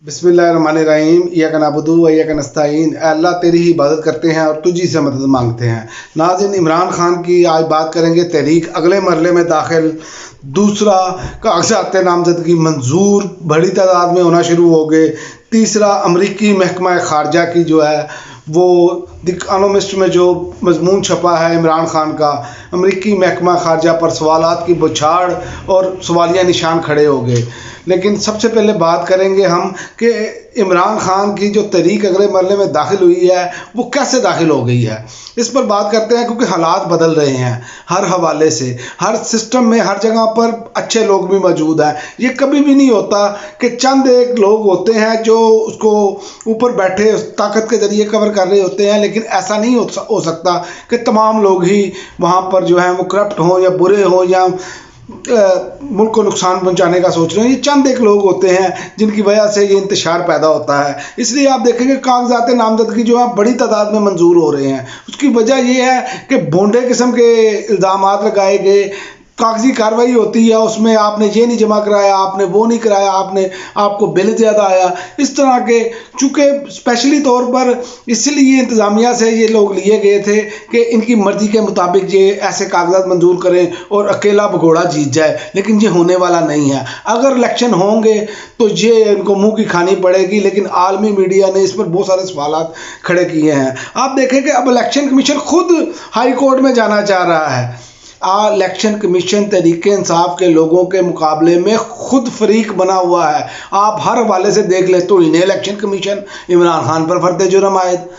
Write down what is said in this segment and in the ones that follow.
बिस्मिल्लाहिर्रहमानिर्रहीम, इय्याका नअबुदु व इय्याका नस्तईन। अल्लाह तेरी ही इबादत करते हैं और तुझी से मदद मांगते हैं। नाज़रीन, इमरान खान की आज बात करेंगे। तहरीक अगले मरले में दाखिल, दूसरा कागजात नामजदगी मंजूर बड़ी तादाद में होना शुरू हो गए। तीसरा, अमरीकी महकमा खारजा की जो है वो द इकोनॉमिस्ट में जो मजमून छपा है इमरान खान का, अमरीकी महकमा खारजा पर सवालात की बौछार और सवालिया निशान खड़े हो गए। लेकिन सबसे पहले बात करेंगे हम कि इमरान खान की जो तहरीक अगले मरले में दाखिल हुई है वो कैसे दाखिल हो गई है, इस पर बात करते हैं। क्योंकि हालात बदल रहे हैं हर हवाले से, हर सिस्टम में हर जगह पर अच्छे लोग भी मौजूद हैं। ये कभी भी नहीं होता कि चंद एक लोग होते हैं जो उसको ऊपर बैठे ताकत के ज़रिए कवर कर रहे होते हैं, लेकिन ऐसा नहीं हो सकता कि तमाम लोग ही वहाँ पर जो हैं वो करप्ट हों या बुरे हों या मुल्क को नुकसान पहुंचाने का सोच रहे हैं। ये चंद एक लोग होते हैं जिनकी वजह से ये इंतशार पैदा होता है। इसलिए आप देखेंगे कागजात नामजदगी जो है बड़ी तादाद में मंजूर हो रहे हैं। उसकी वजह ये है कि भोंडे किस्म के इल्ज़ामात लगाए गए, कागजी कार्रवाई होती है, उसमें आपने ये नहीं जमा कराया, आपने वो नहीं कराया, आपको बिल ज़्यादा आया, इस तरह के। चूँकि स्पेशली तौर पर इसलिए इंतज़ामिया से ये लोग लिए गए थे कि इनकी मर्ज़ी के मुताबिक ये ऐसे कागजात मंजूर करें और अकेला भगोड़ा जीत जाए, लेकिन ये होने वाला नहीं है। अगर इलेक्शन होंगे तो ये इनको मुंह की खानी पड़ेगी, लेकिन आलमी मीडिया ने इस पर बहुत सारे सवालात खड़े किए हैं। आप देखें कि अब इलेक्शन कमीशन खुद हाई कोर्ट में जाना चाह रहा है। इलेक्शन कमीशन तहरीक इंसाफ के लोगों के मुकाबले में खुद फरीक बना हुआ है। आप हर हवाले से देख ले तो इन्हें इलेक्शन कमीशन इमरान खान पर फर्द जुर्म आयद,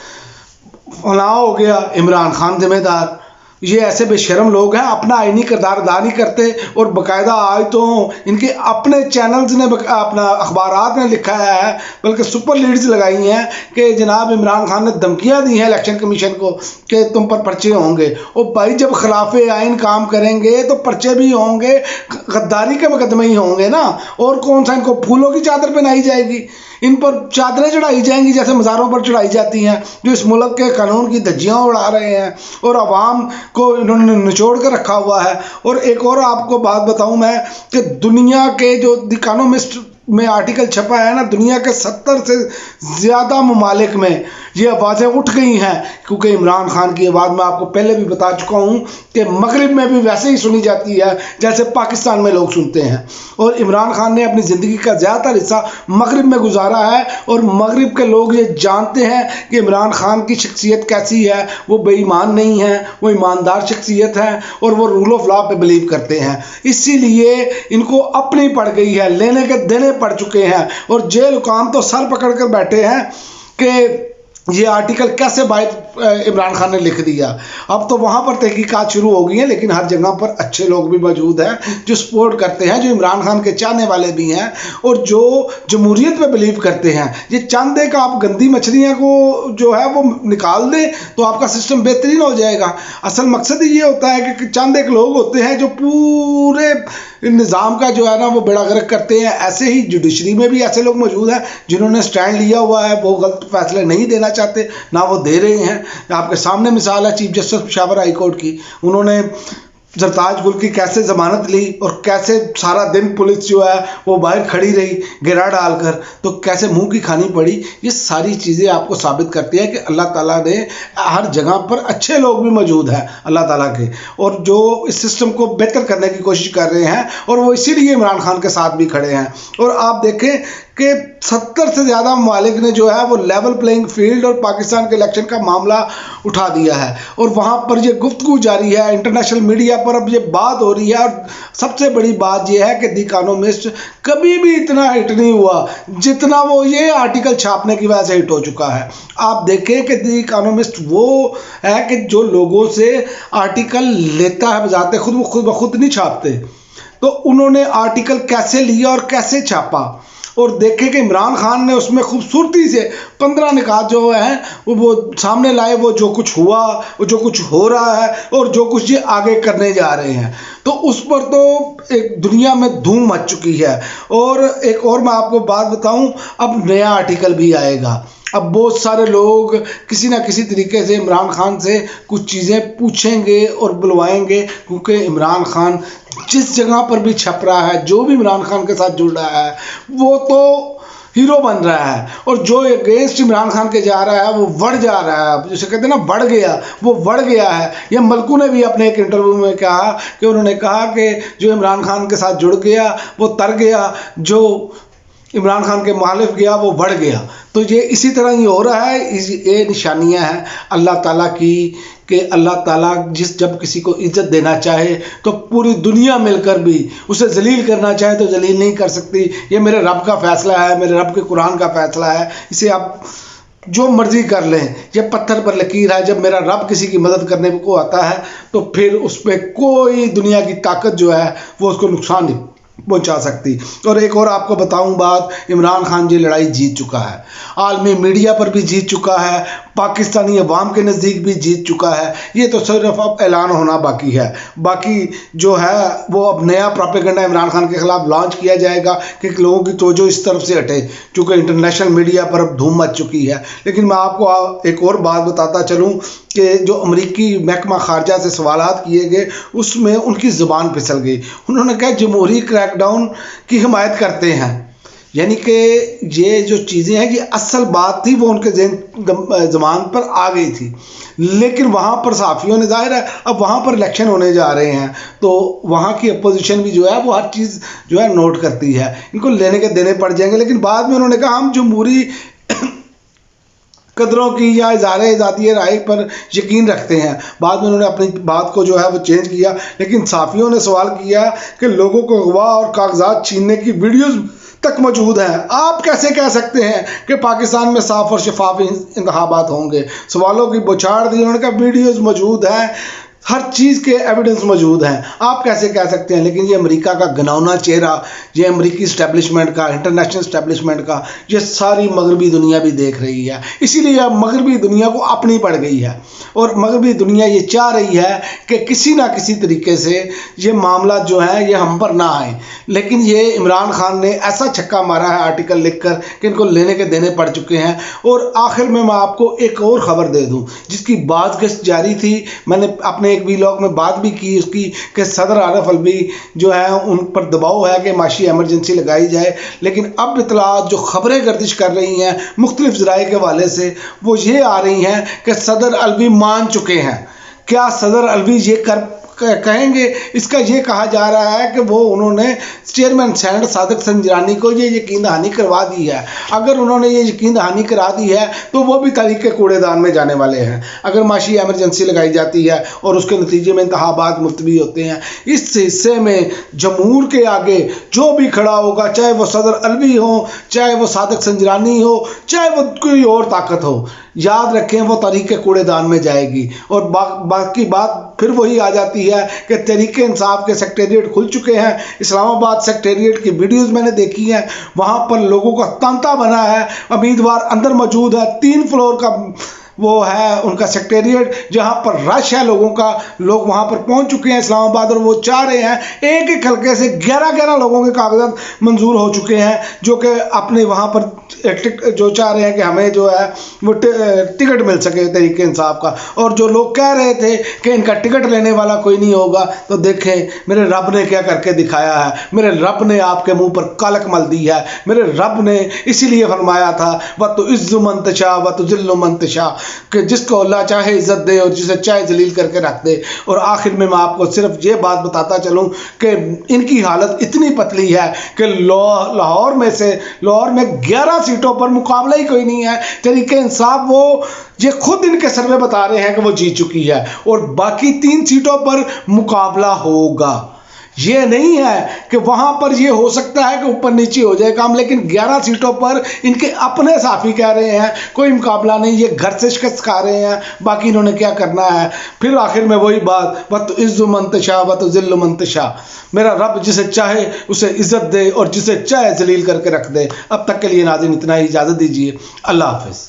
फलां हो गया इमरान खान जिम्मेदार। ये ऐसे बेशरम लोग हैं, अपना आईनी किरदार अदा नहीं करते और बाकायदा आज तो इनके अपने चैनल्स ने, अपना अखबारात ने लिखा है, बल्कि सुपर लीड्स लगाई हैं कि जनाब इमरान खान ने धमकियां दी हैं इलेक्शन कमीशन को कि तुम पर पर्चे होंगे। और भाई जब खिलाफे आइन काम करेंगे तो पर्चे भी होंगे, गद्दारी के मुकदमे ही होंगे ना। और कौन सा इनको फूलों की चादर पहनाई जाएगी, इन पर चादरें चढ़ाई जाएंगी जैसे मज़ारों पर चढ़ाई जाती हैं, जो इस मुल्क के कानून की धज्जियां उड़ा रहे हैं और आवाम को इन्होंने निचोड़ कर रखा हुआ है। और एक और आपको बात बताऊं मैं कि दुनिया के जो द इकोनॉमिस्ट में आर्टिकल छपा है ना, दुनिया के 70 से ज़्यादा ममालिक में ये आवाज़ें उठ गई हैं। क्योंकि इमरान खान की आवाज़ मैं आपको पहले भी बता चुका हूँ कि मगरिब में भी वैसे ही सुनी जाती है जैसे पाकिस्तान में लोग सुनते हैं। और इमरान खान ने अपनी ज़िंदगी का ज़्यादातर हिस्सा मगरिब में गुजारा है और मगरिब के लोग ये जानते हैं कि इमरान खान की शख्सियत कैसी है। वो बेईमान नहीं है, वो ईमानदार शख्सियत है और वो रूल ऑफ लॉ पे बिलीव करते हैं। इसीलिए इनको अपनी पड़ गई है, लेने के देने पड़ चुके हैं और जेल हुकाम तो सर पकड़ कर बैठे हैं कि ये आर्टिकल कैसे इमरान खान ने लिख दिया। अब तो वहाँ पर तहकीकात शुरू हो गई हैं, लेकिन हर जगह पर अच्छे लोग भी मौजूद हैं जो सपोर्ट करते हैं, जो इमरान खान के चाहने वाले भी हैं और जो जमहूरियत में बिलीव करते हैं। ये चांद है कि आप गंदी मछलियाँ को जो है वो निकाल दें तो आपका सिस्टम बेहतरीन हो जाएगा। असल मकसद ही ये होता है कि चंद एक लोग होते हैं जो पूरे निज़ाम का जो है ना वो बेड़ा गर्क करते हैं। ऐसे ही जुडिशरी में भी ऐसे लोग मौजूद हैं जिन्होंने स्टैंड लिया हुआ है, वो गलत फैसले नहीं देना चाहते, ना वो दे रहे हैं। आपके सामने मिसाल है chief justice Peshawar high court की। उन्होंने सरताज गुल की कैसे ज़मानत ली और कैसे सारा दिन पुलिस जो है वो बाहर खड़ी रही घेरा डालकर, तो कैसे मुंह की खानी पड़ी। ये सारी चीज़ें आपको साबित करती है कि अल्लाह ताला ने हर जगह पर अच्छे लोग भी मौजूद हैं अल्लाह ताला के, और जो इस सिस्टम को बेहतर करने की कोशिश कर रहे हैं, और वो इसीलिए इमरान खान के साथ भी खड़े हैं। और आप देखें कि 70 से ज़्यादा ममालिक ने जो है वो लेवल प्लेइंग फील्ड और पाकिस्तान के इलेक्शन का मामला उठा दिया है और वहाँ पर ये गुफ्तगू जारी है। इंटरनेशनल मीडिया पर अब ये बात हो रही है और सबसे बड़ी बात ये है कि द इकोनॉमिस्ट कभी भी इतना हिट नहीं हुआ जितना वो ये आर्टिकल छापने की वजह से हिट हो चुका है। आप देखें कि द इकोनॉमिस्ट वो है कि जो लोगों से आर्टिकल लेता है बजाते खुद, वो खुद ब खुद नहीं छापते। तो उन्होंने आर्टिकल कैसे लिया और कैसे छापा, और देखे कि इमरान खान ने उसमें खूबसूरती से 15 निकात जो हैं वो सामने लाए, वो जो कुछ हुआ, वो जो कुछ हो रहा है और जो कुछ ये आगे करने जा रहे हैं। तो उस पर तो एक दुनिया में धूम मच चुकी है। और एक और मैं आपको बात बताऊं, अब नया आर्टिकल भी आएगा। اب بہت سارے لوگ کسی نہ کسی طریقے سے عمران خان سے کچھ چیزیں پوچھیں گے اور بلوائیں گے، کیونکہ عمران خان جس جگہ پر بھی چھپ رہا ہے، جو بھی عمران خان کے ساتھ جڑ رہا ہے وہ تو ہیرو بن رہا ہے، اور جو اگینسٹ عمران خان کے جا رہا ہے وہ بڑھ جا رہا ہے، جسے کہتے ہیں نا بڑھ گیا، وہ بڑھ گیا ہے۔ یہ ملکو نے بھی اپنے ایک انٹرویو میں کہا کہ انہوں نے کہا کہ جو عمران خان کے ساتھ جڑ گیا وہ تر گیا، جو عمران خان کے مخالف گیا وہ بڑھ گیا۔ تو یہ اسی طرح ہی ہو رہا ہے۔ یہ نشانیاں ہیں اللہ تعالیٰ کی کہ اللہ تعالیٰ جب کسی کو عزت دینا چاہے تو پوری دنیا مل کر بھی اسے ذلیل کرنا چاہے تو ذلیل نہیں کر سکتی۔ یہ میرے رب کا فیصلہ ہے، میرے رب کے قرآن کا فیصلہ ہے، اسے آپ جو مرضی کر لیں۔ یہ پتھر پر لکیر ہے، جب میرا رب کسی کی مدد کرنے کو آتا ہے تو پھر اس پہ کوئی دنیا کی طاقت جو ہے وہ اس کو نقصان نہیں پہنچا سکتی۔ اور ایک اور آپ کو بتاؤں بات، عمران خان یہ لڑائی جیت چکا ہے، عالمی میڈیا پر بھی جیت چکا ہے، پاکستانی عوام کے نزدیک بھی جیت چکا ہے۔ یہ تو صرف اب اعلان ہونا باقی ہے، باقی جو ہے وہ اب نیا پروپیگنڈا عمران خان کے خلاف لانچ کیا جائے گا کہ لوگوں کی توجہ اس طرف سے ہٹے، چونکہ انٹرنیشنل میڈیا پر اب دھوم مچ چکی ہے۔ لیکن میں آپ کو ایک اور بات بتاتا چلوں کہ جو امریکی محکمہ خارجہ سے سوالات کیے گئے اس میں ان کی زبان پھسل گئی۔ انہوں نے کہا جمہوری کریک ڈاؤن کی حمایت کرتے ہیں، یعنی کہ یہ جو چیزیں ہیں یہ اصل بات تھی وہ ان کے زبان پر آ گئی تھی، لیکن وہاں پر صحافیوں نے ظاہر ہے اب وہاں پر الیکشن ہونے جا رہے ہیں تو وہاں کی اپوزیشن بھی جو ہے وہ ہر چیز جو ہے نوٹ کرتی ہے، ان کو لینے کے دینے پڑ جائیں گے۔ لیکن بعد میں انہوں نے کہا ہم جمہوری قدروں کی یا اظہار ذاتی رائے پر یقین رکھتے ہیں۔ بعد میں انہوں نے اپنی بات کو جو ہے وہ چینج کیا، لیکن صحافیوں نے سوال کیا کہ لوگوں کو اغوا اور کاغذات چھیننے کی ویڈیوز تک موجود ہیں، آپ کیسے کہہ سکتے ہیں کہ پاکستان میں صاف اور شفاف انتخابات ہوں گے؟ سوالوں کی بوچھاڑ دی، انہوں نے کہا ویڈیوز موجود ہیں، ہر چیز کے ایویڈنس موجود ہیں، آپ کیسے کہہ سکتے ہیں؟ لیکن یہ امریکہ کا گناؤنا چہرہ، یہ امریکی اسٹیبلشمنٹ کا، انٹرنیشنل اسٹیبلشمنٹ کا، یہ ساری مغربی دنیا بھی دیکھ رہی ہے۔ اسی لیے اب مغربی دنیا کو اپنی پڑ گئی ہے، اور مغربی دنیا یہ چاہ رہی ہے کہ کسی نہ کسی طریقے سے یہ معاملات جو ہیں یہ ہم پر نہ آئیں۔ لیکن یہ عمران خان نے ایسا چھکا مارا ہے آرٹیکل لکھ کر کہ ان کو لینے کے دینے پڑ چکے ہیں۔ اور آخر میں آپ کو ایک اور خبر دے دوں جس کی بات گشت جاری تھی، میں نے اپنے ایک ویلاگ میں بات بھی کی اس کی کہ صدر عارف الوی جو ہے ان پر دباؤ ہے کہ معاشی ایمرجنسی لگائی جائے، لیکن اب اطلاعات جو خبریں گردش کر رہی ہیں مختلف ذرائع کے حوالے سے وہ یہ آ رہی ہیں کہ صدر الوی مان چکے ہیں۔ کیا صدر الوی یہ کہیں گے؟ اس کا یہ کہا جا رہا ہے کہ وہ انہوں نے چیئرمین سینٹ صادق سنجرانی کو یہ یقین دہانی کروا دی ہے۔ اگر انہوں نے یہ یقین دہانی کرا دی ہے تو وہ بھی تاریخ کے کوڑے دان میں جانے والے ہیں۔ اگر معاشی ایمرجنسی لگائی جاتی ہے اور اس کے نتیجے میں انتخابات ملتوی ہوتے ہیں، اس حصے میں جمہور کے آگے جو بھی کھڑا ہوگا، چاہے وہ صدر الوی ہو، چاہے وہ صادق سنجرانی ہو، چاہے وہ کوئی اور طاقت ہو، یاد رکھیں وہ تاریخ کے کوڑے دان میں جائے گی۔ اور باقی بات پھر وہی آ جاتی ہے کہ تحریک انصاف کے سیکٹریٹ کھل چکے ہیں۔ اسلام آباد سیکٹریٹ کی ویڈیوز میں نے دیکھی ہیں، وہاں پر لوگوں کا تانتا بنا ہے، امیدوار اندر موجود ہے، 3 فلور کا وہ ہے ان کا سیکٹریٹ جہاں پر رش ہے لوگوں کا، لوگ وہاں پر پہنچ چکے ہیں اسلام آباد، اور وہ چاہ رہے ہیں ایک ایک حلقے سے 11 لوگوں کے کاغذات منظور ہو چکے ہیں جو کہ اپنے وہاں پر جو چاہ رہے ہیں کہ ہمیں جو ہے وہ ٹکٹ مل سکے تحریک انصاف کا۔ اور جو لوگ کہہ رہے تھے کہ ان کا ٹکٹ لینے والا کوئی نہیں ہوگا، تو دیکھیں میرے رب نے کیا کر کے دکھایا ہے۔ میرے رب نے آپ کے منہ پر کالک مل دی ہے۔ میرے رب نے اسی لیے فرمایا تھا وَتُعِزُّ مَن تَشَاءُ وَتُذِلُّ مَن تَشَاءُ، کہ جس کو اللہ چاہے عزت دے اور جسے چاہے ذلیل کر کے رکھ دے۔ اور آخر میں آپ کو صرف یہ بات بتاتا چلوں کہ ان کی حالت اتنی پتلی ہے کہ لاہور میں 11 سیٹوں پر مقابلہ ہی کوئی نہیں ہے۔ تحریک انصاف وہ یہ خود ان کے سروے بتا رہے ہیں کہ وہ جیت چکی ہے، اور باقی 3 سیٹوں پر مقابلہ ہوگا۔ یہ نہیں ہے کہ وہاں پر یہ ہو سکتا ہے کہ اوپر نیچے ہو جائے کام، لیکن 11 سیٹوں پر ان کے اپنے صحافی کہہ رہے ہیں کوئی مقابلہ نہیں، یہ گھر سے شکست کھا رہے ہیں، باقی انہوں نے کیا کرنا ہے۔ پھر آخر میں وہی بات وَتُعِزُّ مَن تَشَاءُ وَتُذِلُّ مَن تَشَاءُ، میرا رب جسے چاہے اسے عزت دے اور جسے چاہے ذلیل کر کے رکھ دے۔ اب تک کے لیے ناظرین اتنا ہی، اجازت دیجیے، اللہ حافظ۔